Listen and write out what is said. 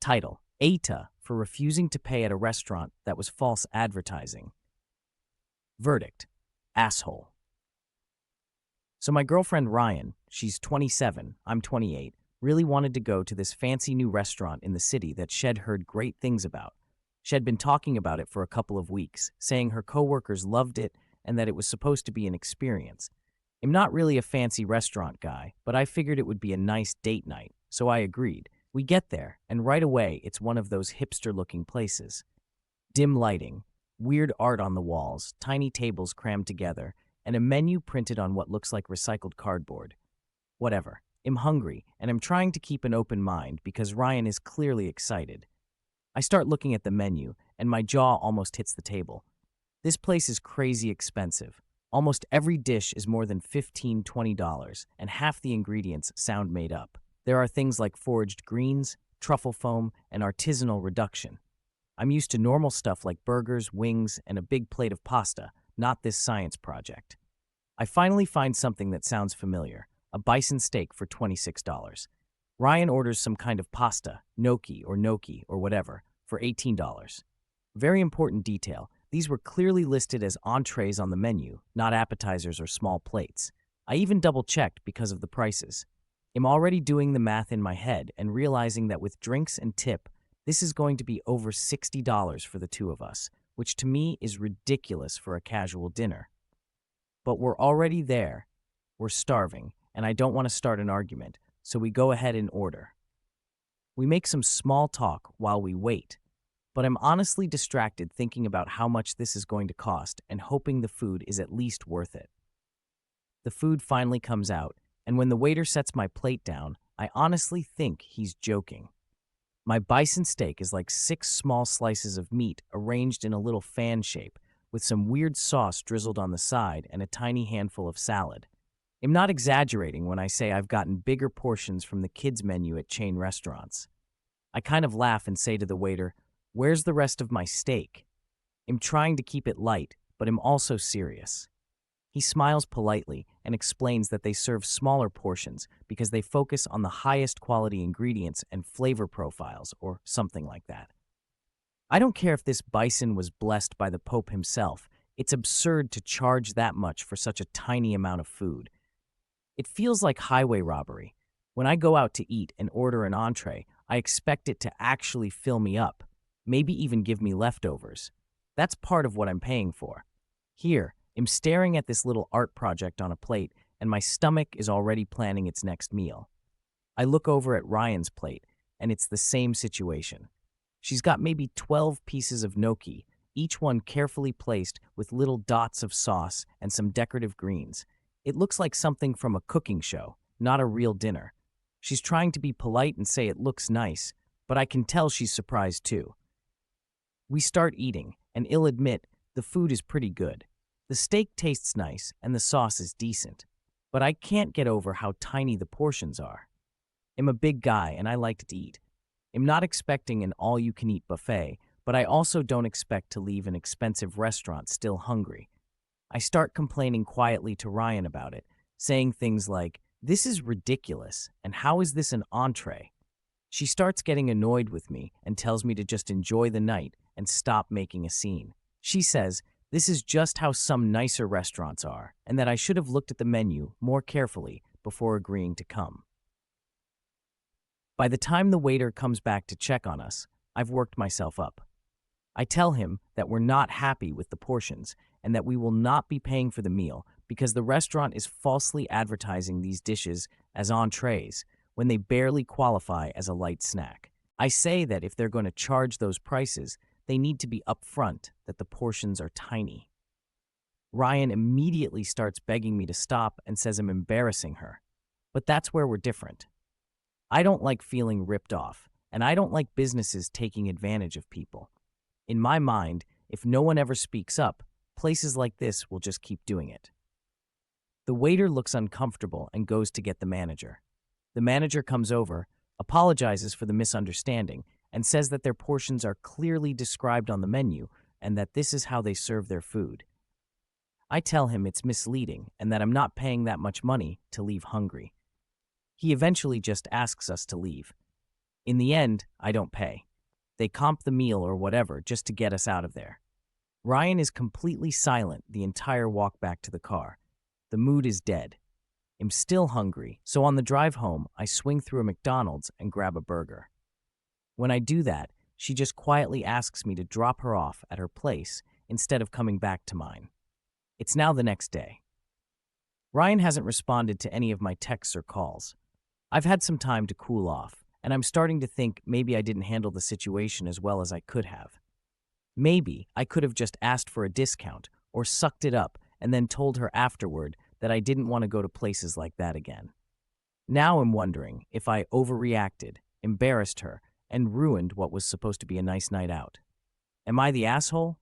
Title: AITA for refusing to pay at a restaurant that was false advertising. Verdict: asshole. So my girlfriend Ryan, she's 27, I'm 28, really wanted to go to this fancy new restaurant in the city that Shed heard great things about. Shed been talking about it for a couple of weeks, saying her coworkers loved it and that it was supposed to be an experience. I'm not really a fancy restaurant guy, but I figured it would be a nice date night, so I agreed. We get there, and right away it's one of those hipster-looking places. Dim lighting, weird art on the walls, tiny tables crammed together, and a menu printed on what looks like recycled cardboard. Whatever. I'm hungry, and I'm trying to keep an open mind because Ryan is clearly excited. I start looking at the menu, and my jaw almost hits the table. This place is crazy expensive. Almost every dish is more than $15, $20, and half the ingredients sound made up. There are things like foraged greens, truffle foam, and artisanal reduction. I'm used to normal stuff like burgers, wings, and a big plate of pasta, not this science project. I finally find something that sounds familiar, a bison steak for $26. Ryan orders some kind of pasta, gnocchi or whatever, for $18. Very important detail, these were clearly listed as entrees on the menu, not appetizers or small plates. I even double-checked because of the prices. I'm already doing the math in my head and realizing that with drinks and tip, this is going to be over $60 for the two of us, which to me is ridiculous for a casual dinner. But we're already there, we're starving, and I don't want to start an argument, so we go ahead and order. We make some small talk while we wait, but I'm honestly distracted thinking about how much this is going to cost and hoping the food is at least worth it. The food finally comes out, and when the waiter sets my plate down, I honestly think he's joking. My bison steak is like 6 small slices of meat arranged in a little fan shape, with some weird sauce drizzled on the side and a tiny handful of salad. I'm not exaggerating when I say I've gotten bigger portions from the kids' menu at chain restaurants. I kind of laugh and say to the waiter, "Where's the rest of my steak?" I'm trying to keep it light, but I'm also serious. He smiles politely and explains that they serve smaller portions because they focus on the highest quality ingredients and flavor profiles, or something like that. I don't care if this bison was blessed by the Pope himself. It's absurd to charge that much for such a tiny amount of food. It feels like highway robbery. When I go out to eat and order an entree, I expect it to actually fill me up, maybe even give me leftovers. That's part of what I'm paying for. Here, I'm staring at this little art project on a plate, and my stomach is already planning its next meal. I look over at Ryan's plate, and it's the same situation. She's got maybe 12 pieces of gnocchi, each one carefully placed with little dots of sauce and some decorative greens. It looks like something from a cooking show, not a real dinner. She's trying to be polite and say it looks nice, but I can tell she's surprised too. We start eating, and I'll admit, the food is pretty good. The steak tastes nice, and the sauce is decent. But I can't get over how tiny the portions are. I'm a big guy, and I like to eat. I'm not expecting an all-you-can-eat buffet, but I also don't expect to leave an expensive restaurant still hungry. I start complaining quietly to Ryan about it, saying things like, "This is ridiculous, and how is this an entree?" She starts getting annoyed with me and tells me to just enjoy the night and stop making a scene. She says, this is just how some nicer restaurants are, and that I should have looked at the menu more carefully before agreeing to come. By the time the waiter comes back to check on us, I've worked myself up. I tell him that we're not happy with the portions and that we will not be paying for the meal because the restaurant is falsely advertising these dishes as entrees when they barely qualify as a light snack. I say that if they're going to charge those prices, they need to be upfront that the portions are tiny. Ryan immediately starts begging me to stop and says I'm embarrassing her. But that's where we're different. I don't like feeling ripped off, and I don't like businesses taking advantage of people. In my mind, if no one ever speaks up, places like this will just keep doing it. The waiter looks uncomfortable and goes to get the manager. The manager comes over, apologizes for the misunderstanding, and says that their portions are clearly described on the menu and that this is how they serve their food. I tell him it's misleading and that I'm not paying that much money to leave hungry. He eventually just asks us to leave. In the end, I don't pay. They comp the meal or whatever just to get us out of there. Ryan is completely silent the entire walk back to the car. The mood is dead. I'm still hungry, so on the drive home, I swing through a McDonald's and grab a burger. When I do that, she just quietly asks me to drop her off at her place instead of coming back to mine. It's now the next day. Ryan hasn't responded to any of my texts or calls. I've had some time to cool off, and I'm starting to think maybe I didn't handle the situation as well as I could have. Maybe I could have just asked for a discount or sucked it up and then told her afterward that I didn't want to go to places like that again. Now I'm wondering if I overreacted, embarrassed her, and ruined what was supposed to be a nice night out. Am I the asshole,